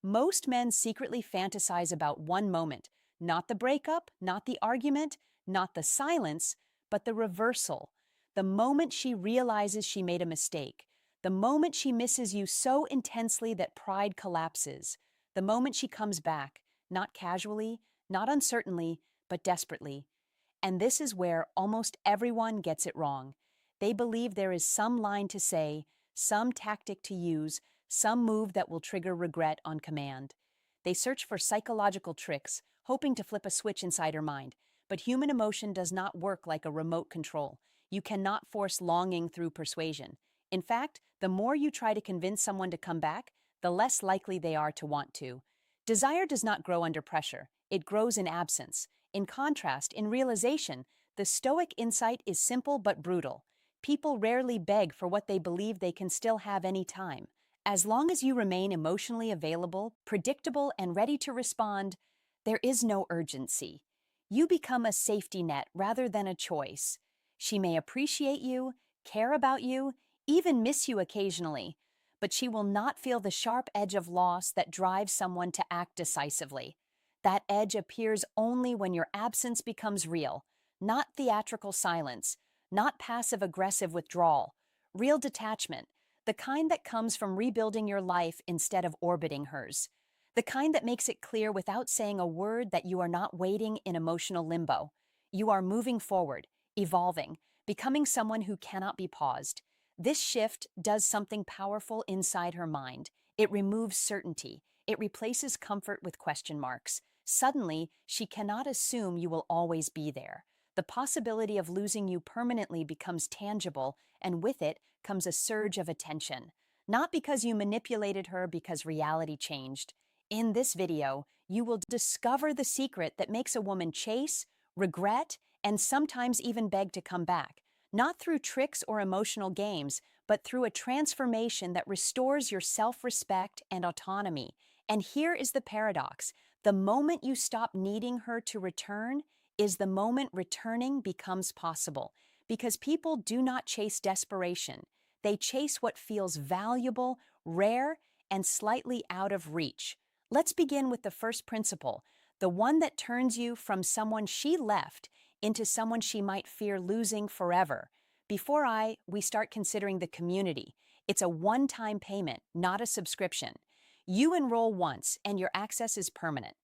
Most men secretly fantasize about one moment, not the breakup, not the argument, not the silence, but the reversal. The moment she realizes she made a mistake. The moment she misses you so intensely that pride collapses. The moment she comes back, not casually, not uncertainly, but desperately. And this is where almost everyone gets it wrong. They believe there is some line to say, some tactic to use, some move that will trigger regret on command. They search for psychological tricks, hoping to flip a switch inside her mind. But human emotion does not work like a remote control. You cannot force longing through persuasion. In fact, the more you try to convince someone to come back, the less likely they are to want to. Desire does not grow under pressure. It grows in absence. In contrast, in realization, the Stoic insight is simple but brutal. People rarely beg for what they believe they can still have any time. As long as you remain emotionally available, predictable, and ready to respond, there is no urgency. You become a safety net rather than a choice. She may appreciate you, care about you, even miss you occasionally, but she will not feel the sharp edge of loss that drives someone to act decisively. That edge appears only when your absence becomes real, not theatrical silence, not passive-aggressive withdrawal, real detachment, the kind that comes from rebuilding your life instead of orbiting hers, the kind that makes it clear without saying a word that you are not waiting in emotional limbo. You are moving forward, evolving, becoming someone who cannot be paused. This shift does something powerful inside her mind. It removes certainty. It replaces comfort with question marks. Suddenly, she cannot assume you will always be there. The possibility of losing you permanently becomes tangible, and with it comes a surge of attention. Not because you manipulated her, because reality changed. In this video, you will discover the secret that makes a woman chase, regret, and sometimes even beg to come back. Not through tricks or emotional games, but through a transformation that restores your self-respect and autonomy. And here is the paradox. The moment you stop needing her to return is the moment returning becomes possible. Because people do not chase desperation. They chase what feels valuable, rare, and slightly out of reach. Let's begin with the first principle, the one that turns you from someone she left into someone she might fear losing forever. Before we start considering the community, it's a one-time payment, not a subscription. You enroll once and your access is permanent.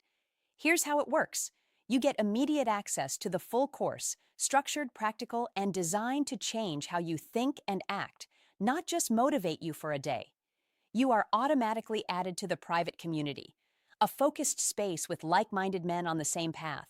Here's how it works. You get immediate access to the full course, structured, practical, and designed to change how you think and act, not just motivate you for a day. You are automatically added to the private community, a focused space with like-minded men on the same path.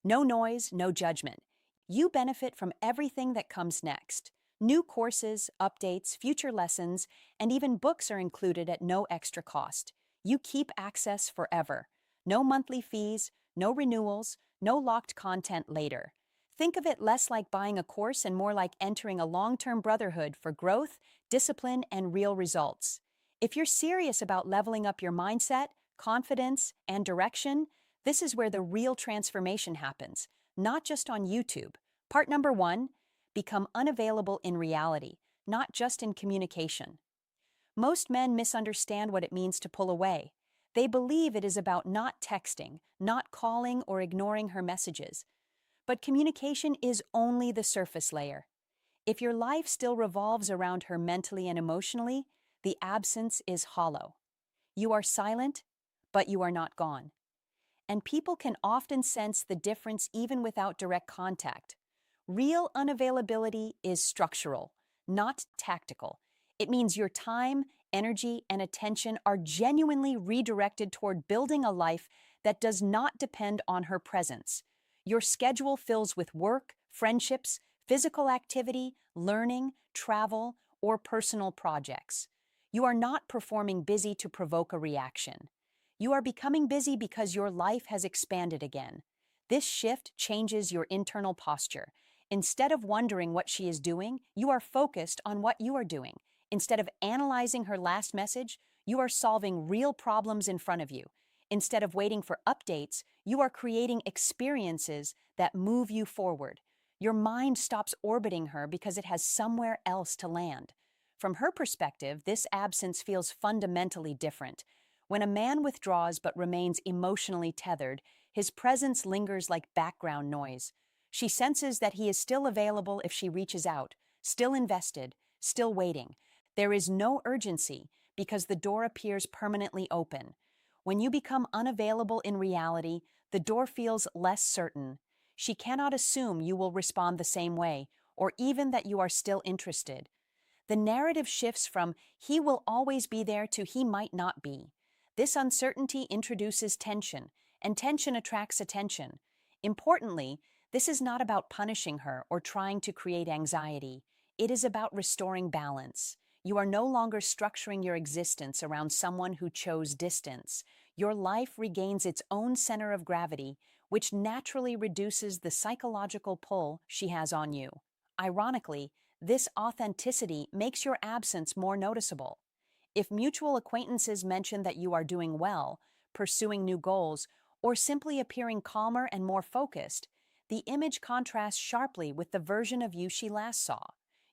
No noise, no judgment. You benefit from everything that comes next. New courses, updates, future lessons, and even books are included at no extra cost. You keep access forever. No monthly fees, no renewals, no locked content later. Think of it less like buying a course and more like entering a long-term brotherhood for growth, discipline, and real results. If you're serious about leveling up your mindset, confidence, and direction, this is where the real transformation happens, not just on YouTube. Part number 1, become unavailable in reality, not just in communication. Most men misunderstand what it means to pull away. They believe it is about not texting, not calling, or ignoring her messages. But communication is only the surface layer. If your life still revolves around her mentally and emotionally, the absence is hollow. You are silent, but you are not gone. And people can often sense the difference even without direct contact. Real unavailability is structural, not tactical. It means your time, energy, and attention are genuinely redirected toward building a life that does not depend on her presence. Your schedule fills with work, friendships, physical activity, learning, travel, or personal projects. You are not performing busy to provoke a reaction. You are becoming busy because your life has expanded again. This shift changes your internal posture. Instead of wondering what she is doing, you are focused on what you are doing. Instead of analyzing her last message, you are solving real problems in front of you. Instead of waiting for updates, you are creating experiences that move you forward. Your mind stops orbiting her because it has somewhere else to land. From her perspective, this absence feels fundamentally different. When a man withdraws but remains emotionally tethered, his presence lingers like background noise. She senses that he is still available if she reaches out, still invested, still waiting. There is no urgency because the door appears permanently open. When you become unavailable in reality, the door feels less certain. She cannot assume you will respond the same way, or even that you are still interested. The narrative shifts from he will always be there to he might not be. This uncertainty introduces tension, and tension attracts attention. Importantly, this is not about punishing her or trying to create anxiety. It is about restoring balance. You are no longer structuring your existence around someone who chose distance. Your life regains its own center of gravity, which naturally reduces the psychological pull she has on you. Ironically, this authenticity makes your absence more noticeable. If mutual acquaintances mention that you are doing well, pursuing new goals, or simply appearing calmer and more focused, the image contrasts sharply with the version of you she last saw.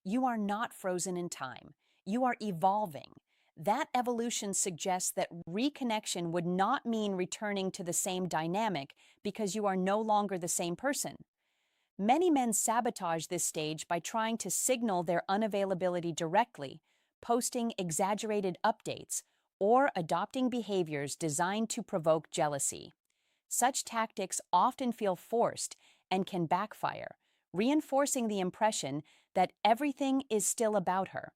You are not frozen in time. You are evolving. That evolution suggests that reconnection would not mean returning to the same dynamic because you are no longer the same person. Many men sabotage this stage by trying to signal their unavailability directly, posting exaggerated updates, or adopting behaviors designed to provoke jealousy. Such tactics often feel forced and can backfire, reinforcing the impression that everything is still about her.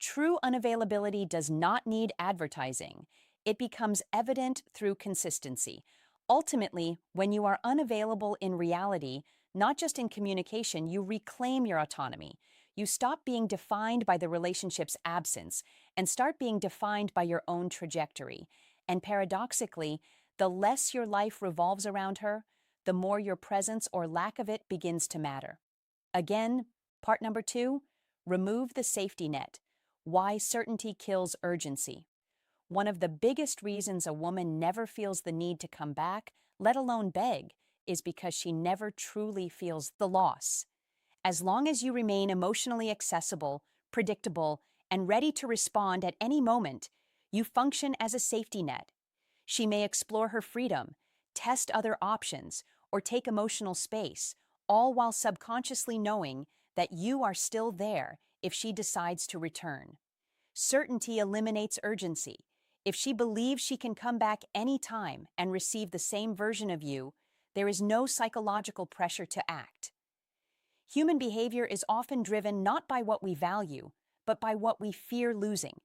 True unavailability does not need advertising. It becomes evident through consistency. Ultimately, when you are unavailable in reality, not just in communication, you reclaim your autonomy. You stop being defined by the relationship's absence and start being defined by your own trajectory. And paradoxically, the less your life revolves around her, the more your presence or lack of it begins to matter. Again, part number 2, remove the safety net. Why certainty kills urgency. One of the biggest reasons a woman never feels the need to come back, let alone beg, is because she never truly feels the loss. As long as you remain emotionally accessible, predictable, and ready to respond at any moment, you function as a safety net. She may explore her freedom, test other options, or take emotional space, all while subconsciously knowing that you are still there if she decides to return. Certainty eliminates urgency. If she believes she can come back anytime and receive the same version of you, there is no psychological pressure to act. Human behavior is often driven not by what we value, but by what we fear losing.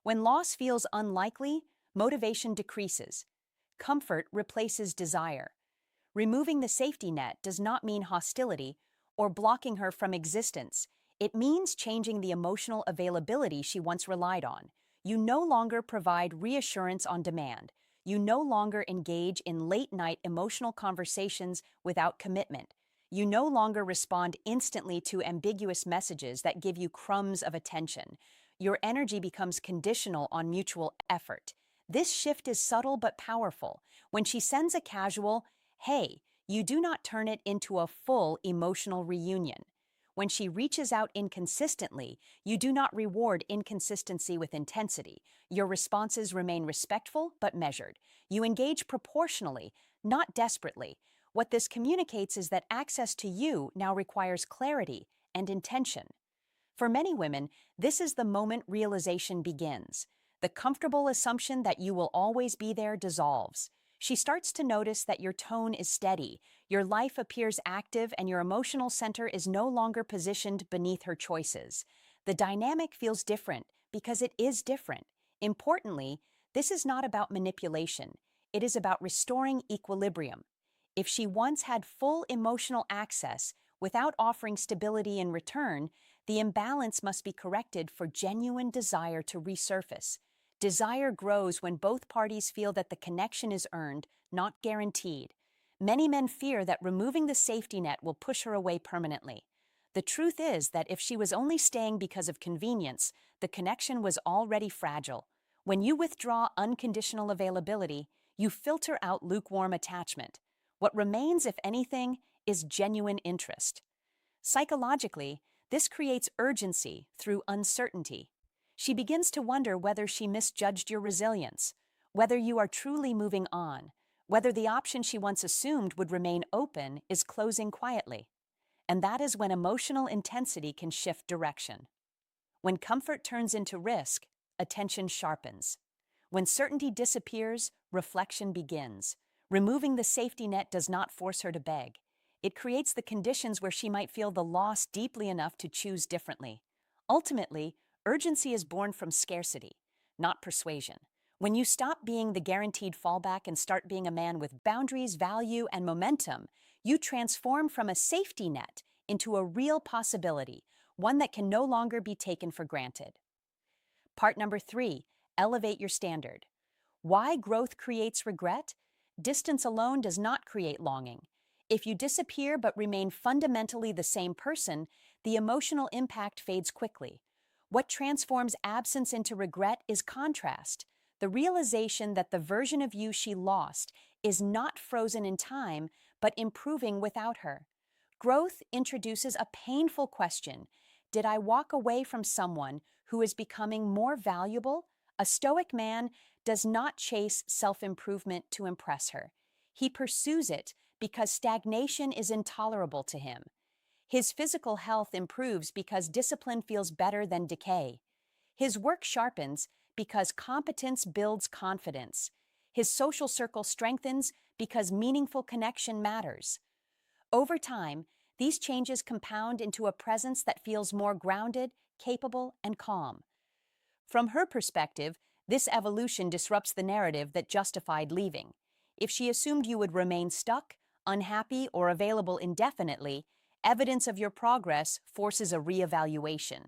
When loss feels unlikely, motivation decreases. Comfort replaces desire. Removing the safety net does not mean hostility or blocking her from existence. It means changing the emotional availability she once relied on. You no longer provide reassurance on demand. You no longer engage in late-night emotional conversations without commitment. You no longer respond instantly to ambiguous messages that give you crumbs of attention. Your energy becomes conditional on mutual effort. This shift is subtle but powerful. When she sends a casual, "Hey," you do not turn it into a full emotional reunion. When she reaches out inconsistently, you do not reward inconsistency with intensity. Your responses remain respectful but measured. You engage proportionally, not desperately. What this communicates is that access to you now requires clarity and intention. For many women, this is the moment realization begins. The comfortable assumption that you will always be there dissolves. She starts to notice that your tone is steady, your life appears active, and your emotional center is no longer positioned beneath her choices. The dynamic feels different because it is different. Importantly, this is not about manipulation. It is about restoring equilibrium. If she once had full emotional access without offering stability in return, the imbalance must be corrected for genuine desire to resurface. Desire grows when both parties feel that the connection is earned, not guaranteed. Many men fear that removing the safety net will push her away permanently. The truth is that if she was only staying because of convenience, the connection was already fragile. When you withdraw unconditional availability, you filter out lukewarm attachment. What remains, if anything, is genuine interest. Psychologically, this creates urgency through uncertainty. She begins to wonder whether she misjudged your resilience, Whether you are truly moving on, whether the option she once assumed would remain open is closing quietly. And that is when emotional intensity can shift direction. When comfort turns into risk, attention sharpens. When certainty disappears, reflection begins. Removing the safety net does not force her to beg. It creates the conditions where she might feel the loss deeply enough to choose differently. Ultimately, urgency is born from scarcity, not persuasion. When you stop being the guaranteed fallback and start being a man with boundaries, value, and momentum, you transform from a safety net into a real possibility, one that can no longer be taken for granted. Part number 3, elevate your standard. Why growth creates regret? Distance alone does not create longing. If you disappear but remain fundamentally the same person, the emotional impact fades quickly. What transforms absence into regret is contrast, the realization that the version of you she lost is not frozen in time, but improving without her. Growth introduces a painful question. Did I walk away from someone who is becoming more valuable? A Stoic man does not chase self-improvement to impress her. He pursues it because stagnation is intolerable to him. His physical health improves because discipline feels better than decay. His work sharpens because competence builds confidence. His social circle strengthens because meaningful connection matters. Over time, these changes compound into a presence that feels more grounded, capable, and calm. From her perspective, this evolution disrupts the narrative that justified leaving. If she assumed you would remain stuck, unhappy, or available indefinitely, evidence of your progress forces a reevaluation.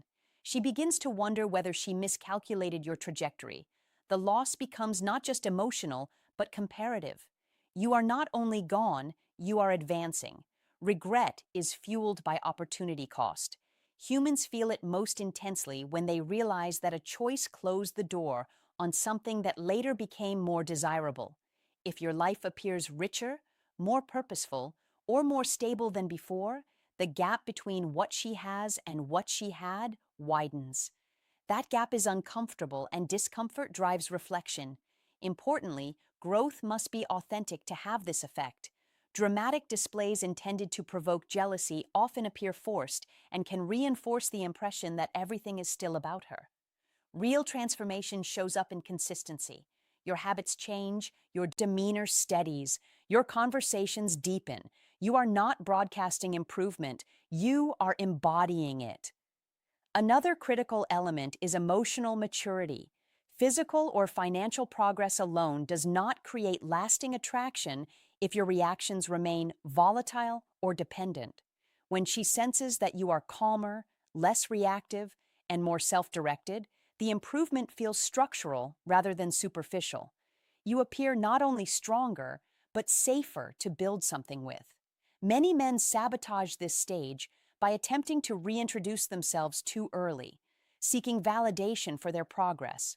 She begins to wonder whether she miscalculated your trajectory. The loss becomes not just emotional, but comparative. You are not only gone, you are advancing. Regret is fueled by opportunity cost. Humans feel it most intensely when they realize that a choice closed the door on something that later became more desirable. If your life appears richer, more purposeful, or more stable than before, the gap between what she has and what she had widens. That gap is uncomfortable, and discomfort drives reflection. Importantly, growth must be authentic to have this effect. Dramatic displays intended to provoke jealousy often appear forced and can reinforce the impression that everything is still about her. Real transformation shows up in consistency. Your habits change, your demeanor steadies, your conversations deepen. You are not broadcasting improvement, you are embodying it. Another critical element is emotional maturity. Physical or financial progress alone does not create lasting attraction if your reactions remain volatile or dependent. When she senses that you are calmer, less reactive, and more self-directed, the improvement feels structural rather than superficial. You appear not only stronger, but safer to build something with. Many men sabotage this stage by attempting to reintroduce themselves too early, seeking validation for their progress.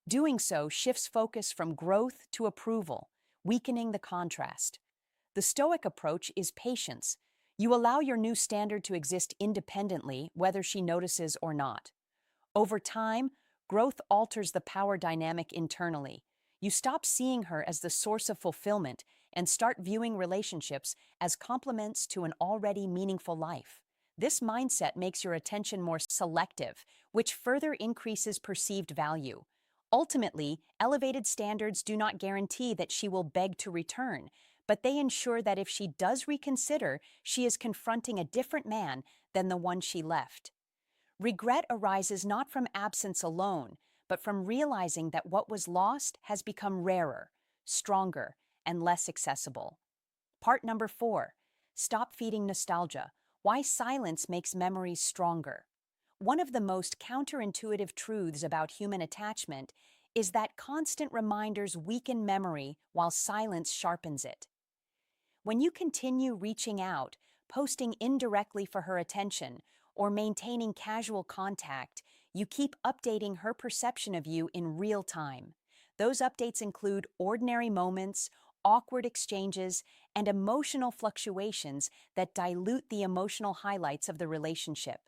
Doing so shifts focus from growth to approval, weakening the contrast. The Stoic approach is patience. You allow your new standard to exist independently, whether she notices or not. Over time, growth alters the power dynamic internally. You stop seeing her as the source of fulfillment and start viewing relationships as complements to an already meaningful life. This mindset makes your attention more selective, which further increases perceived value. Ultimately, elevated standards do not guarantee that she will beg to return, but they ensure that if she does reconsider, she is confronting a different man than the one she left. Regret arises not from absence alone, but from realizing that what was lost has become rarer, stronger, and less accessible. Part number 4, stop feeding nostalgia. Why silence makes memories stronger. One of the most counterintuitive truths about human attachment is that constant reminders weaken memory while silence sharpens it. When you continue reaching out, posting indirectly for her attention, or maintaining casual contact, you keep updating her perception of you in real time. Those updates include ordinary moments, awkward exchanges, and emotional fluctuations that dilute the emotional highlights of the relationship.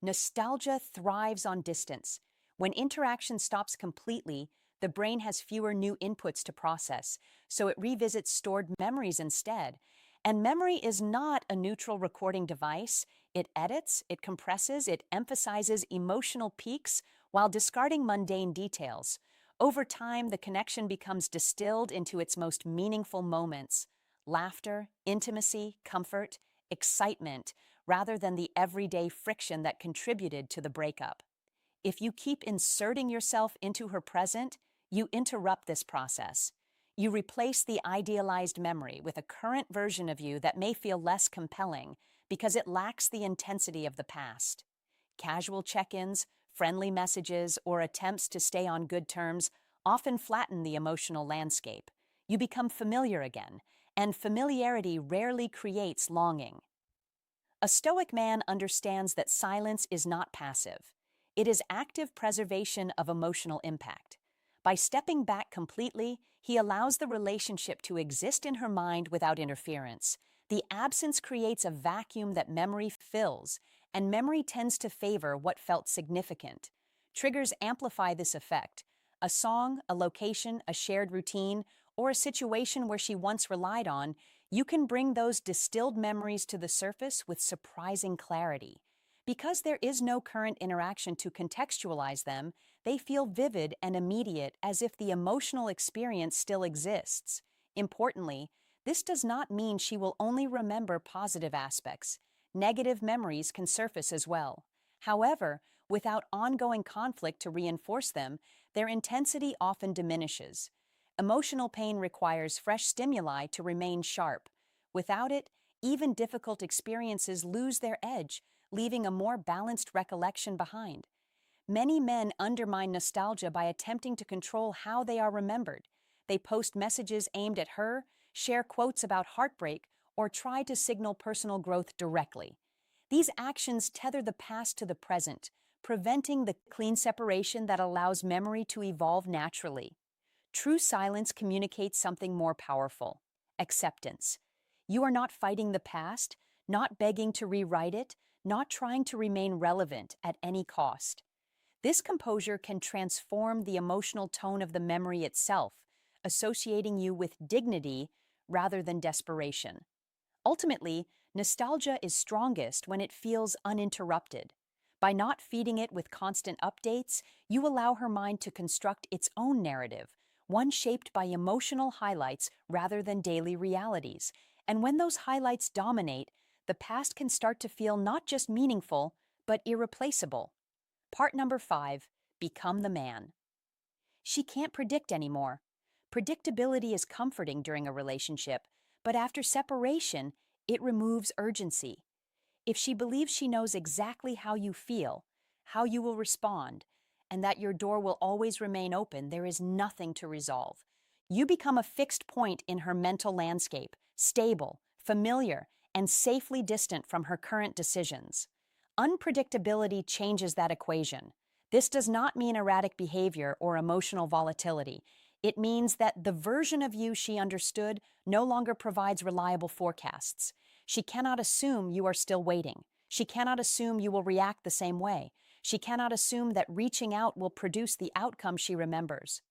Nostalgia thrives on distance. When interaction stops completely, The brain has fewer new inputs to process, so it revisits stored memories instead. And memory is not a neutral recording device. It edits, it compresses, it emphasizes emotional peaks while discarding mundane details. Over time, the connection becomes distilled into its most meaningful moments: laughter, intimacy, comfort, excitement, rather than the everyday friction that contributed to the breakup. If you keep inserting yourself into her present, you interrupt this process. You replace the idealized memory with a current version of you that may feel less compelling because it lacks the intensity of the past. Casual check-ins, friendly messages, or attempts to stay on good terms often flatten the emotional landscape. You become familiar again, and familiarity rarely creates longing. A Stoic man understands that silence is not passive. It is active preservation of emotional impact. By stepping back completely, he allows the relationship to exist in her mind without interference. The absence creates a vacuum that memory fills, and memory tends to favor what felt significant. Triggers amplify this effect. A song, a location, a shared routine, or a situation where she once relied on, you can bring those distilled memories to the surface with surprising clarity. Because there is no current interaction to contextualize them, they feel vivid and immediate, as if the emotional experience still exists. Importantly, this does not mean she will only remember positive aspects. Negative memories can surface as well. However, without ongoing conflict to reinforce them, their intensity often diminishes. Emotional pain requires fresh stimuli to remain sharp. Without it, even difficult experiences lose their edge, leaving a more balanced recollection behind. Many men undermine nostalgia by attempting to control how they are remembered. They post messages aimed at her, share quotes about heartbreak, or try to signal personal growth directly. These actions tether the past to the present, preventing the clean separation that allows memory to evolve naturally. True silence communicates something more powerful: acceptance. You are not fighting the past, not begging to rewrite it, not trying to remain relevant at any cost. This composure can transform the emotional tone of the memory itself, associating you with dignity rather than desperation. Ultimately, nostalgia is strongest when it feels uninterrupted. By not feeding it with constant updates, you allow her mind to construct its own narrative, one shaped by emotional highlights rather than daily realities. And when those highlights dominate, the past can start to feel not just meaningful, but irreplaceable. Part number 5, become the man. She can't predict anymore. Predictability is comforting during a relationship, but after separation, it removes urgency. If she believes she knows exactly how you feel, how you will respond, and that your door will always remain open, there is nothing to resolve. You become a fixed point in her mental landscape, stable, familiar, and safely distant from her current decisions. Unpredictability changes that equation. This does not mean erratic behavior or emotional volatility. It means that the version of you she understood no longer provides reliable forecasts. She cannot assume you are still waiting. She cannot assume you will react the same way. She cannot assume that reaching out will produce the outcome she remembers.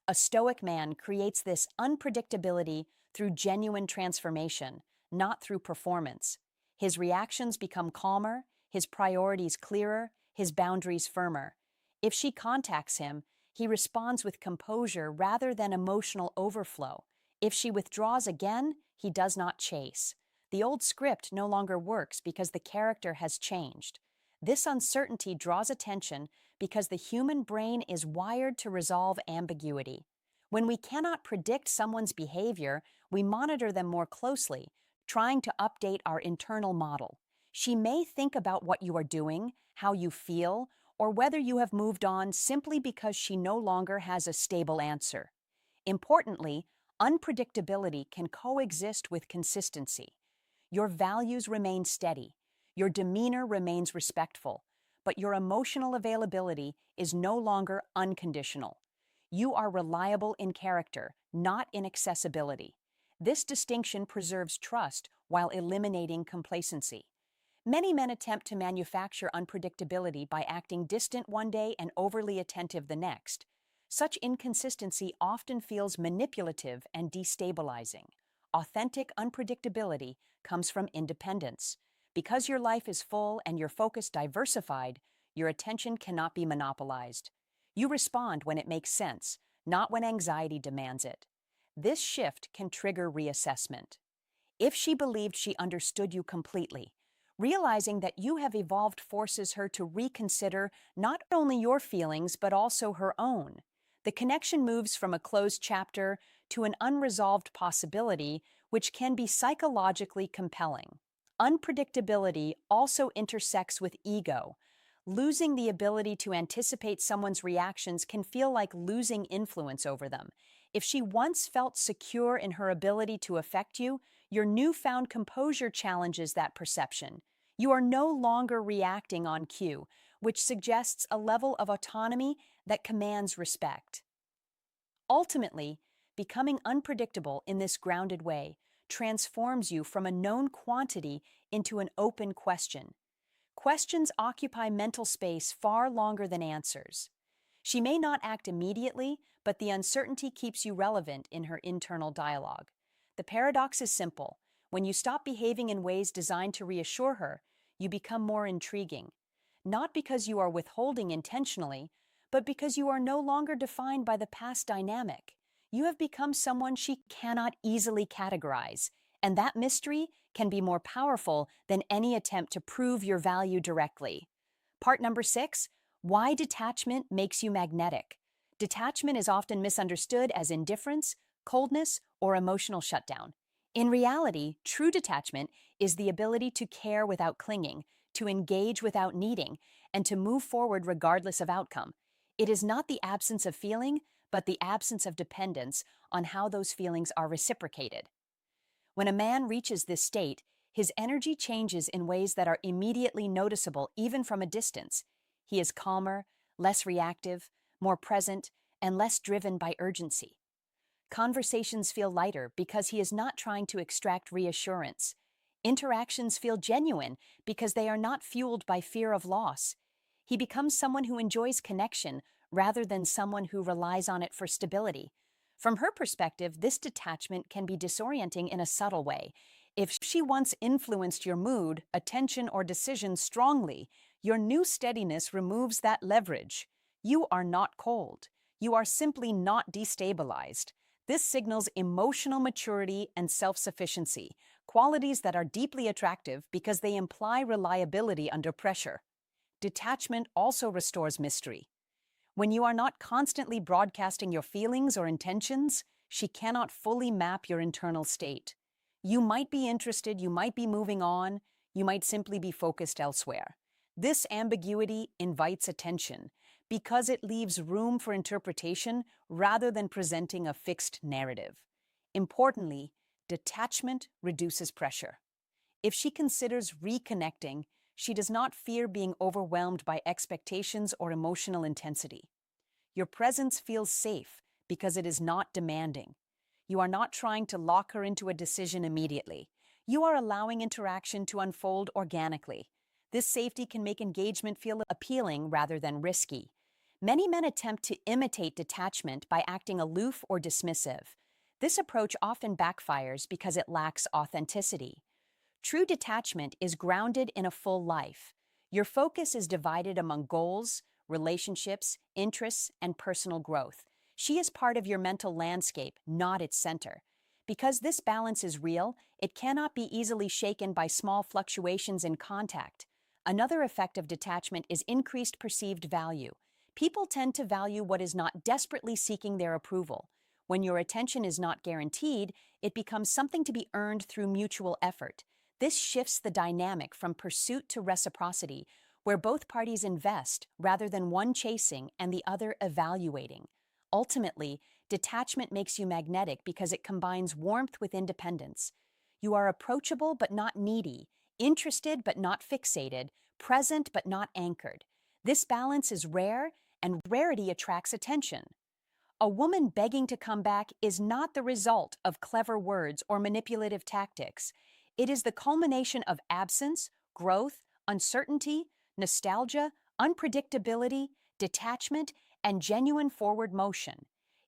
A Stoic man creates this unpredictability through genuine transformation, not through performance. His reactions become calmer, his priorities clearer, his boundaries firmer. If she contacts him, he responds with composure rather than emotional overflow. If she withdraws again, he does not chase. The old script no longer works because the character has changed. This uncertainty draws attention because the human brain is wired to resolve ambiguity. When we cannot predict someone's behavior, we monitor them more closely, trying to update our internal model. She may think about what you are doing, how you feel, or whether you have moved on simply because she no longer has a stable answer. Importantly, unpredictability can coexist with consistency. Your values remain steady, your demeanor remains respectful, but your emotional availability is no longer unconditional. You are reliable in character, not in accessibility. This distinction preserves trust while eliminating complacency. Many men attempt to manufacture unpredictability by acting distant one day and overly attentive the next. Such inconsistency often feels manipulative and destabilizing. Authentic unpredictability comes from independence. Because your life is full and your focus diversified, your attention cannot be monopolized. You respond when it makes sense, not when anxiety demands it. This shift can trigger reassessment. If she believed she understood you completely, realizing that you have evolved forces her to reconsider not only your feelings but also her own. The connection moves from a closed chapter to an unresolved possibility, which can be psychologically compelling. Unpredictability also intersects with ego. Losing the ability to anticipate someone's reactions can feel like losing influence over them. If she once felt secure in her ability to affect you, your newfound composure challenges that perception. You are no longer reacting on cue, which suggests a level of autonomy that commands respect. Ultimately, becoming unpredictable in this grounded way transforms you from a known quantity into an open question. Questions occupy mental space far longer than answers. She may not act immediately, but the uncertainty keeps you relevant in her internal dialogue. The paradox is simple. When you stop behaving in ways designed to reassure her, you become more intriguing. Not because you are withholding intentionally, but because you are no longer defined by the past dynamic. You have become someone she cannot easily categorize, and that mystery can be more powerful than any attempt to prove your value directly. Part number 6, why detachment makes you magnetic. Detachment is often misunderstood as indifference, coldness, or emotional shutdown. In reality, true detachment is the ability to care without clinging, to engage without needing, and to move forward regardless of outcome. It is not the absence of feeling, but the absence of dependence on how those feelings are reciprocated. When a man reaches this state, his energy changes in ways that are immediately noticeable even from a distance. He is calmer, less reactive, more present, and less driven by urgency. Conversations feel lighter because he is not trying to extract reassurance. Interactions feel genuine because they are not fueled by fear of loss. He becomes someone who enjoys connection rather than someone who relies on it for stability. From her perspective, this detachment can be disorienting in a subtle way. If she once influenced your mood, attention, or decisions strongly, your new steadiness removes that leverage. You are not cold. You are simply not destabilized. This signals emotional maturity and self-sufficiency, qualities that are deeply attractive because they imply reliability under pressure. Detachment also restores mystery. When you are not constantly broadcasting your feelings or intentions, she cannot fully map your internal state. You might be interested, you might be moving on, you might simply be focused elsewhere. This ambiguity invites attention because it leaves room for interpretation rather than presenting a fixed narrative. Importantly, detachment reduces pressure. If she considers reconnecting, she does not fear being overwhelmed by expectations or emotional intensity. Your presence feels safe because it is not demanding. You are not trying to lock her into a decision immediately. You are allowing interaction to unfold organically. This safety can make engagement feel appealing rather than risky. Many men attempt to imitate detachment by acting aloof or dismissive. This approach often backfires because it lacks authenticity. True detachment is grounded in a full life. Your focus is divided among goals, relationships, interests, and personal growth. She is part of your mental landscape, not its center. Because this balance is real, it cannot be easily shaken by small fluctuations in contact. Another effect of detachment is increased perceived value. People tend to value what is not desperately seeking their approval. When your attention is not guaranteed, it becomes something to be earned through mutual effort. This shifts the dynamic from pursuit to reciprocity, where both parties invest rather than one chasing and the other evaluating. Ultimately, detachment makes you magnetic because it combines warmth with independence. You are approachable but not needy, interested but not fixated, present but not anchored. This balance is rare, and rarity attracts attention. A woman begging to come back is not the result of clever words or manipulative tactics. It is the culmination of absence, growth, uncertainty, nostalgia, unpredictability, detachment, and genuine forward motion.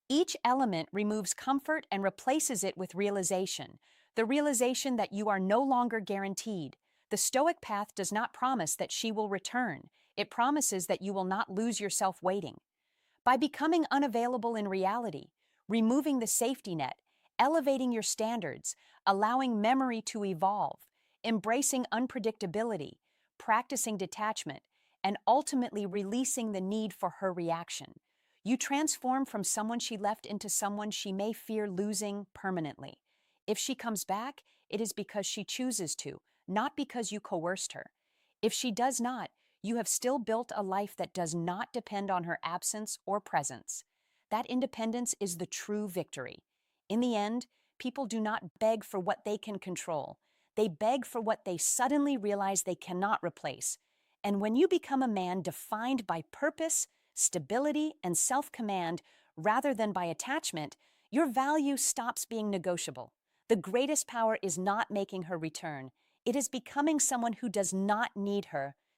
Each element removes comfort and replaces it with realization, the realization that you are no longer guaranteed. The Stoic path does not promise that she will return. It promises that you will not lose yourself waiting. By becoming unavailable in reality, removing the safety net, elevating your standards, allowing memory to evolve, embracing unpredictability, practicing detachment, and ultimately releasing the need for her reaction, you transform from someone she left into someone she may fear losing permanently. If she comes back, it is because she chooses to, not because you coerced her. If she does not, you have still built a life that does not depend on her absence or presence. That independence is the true victory. In the end, people do not beg for what they can control. They beg for what they suddenly realize they cannot replace. And when you become a man defined by purpose, stability, and self-command rather than by attachment, your value stops being negotiable. The greatest power is not making her return. It is becoming someone who does not need her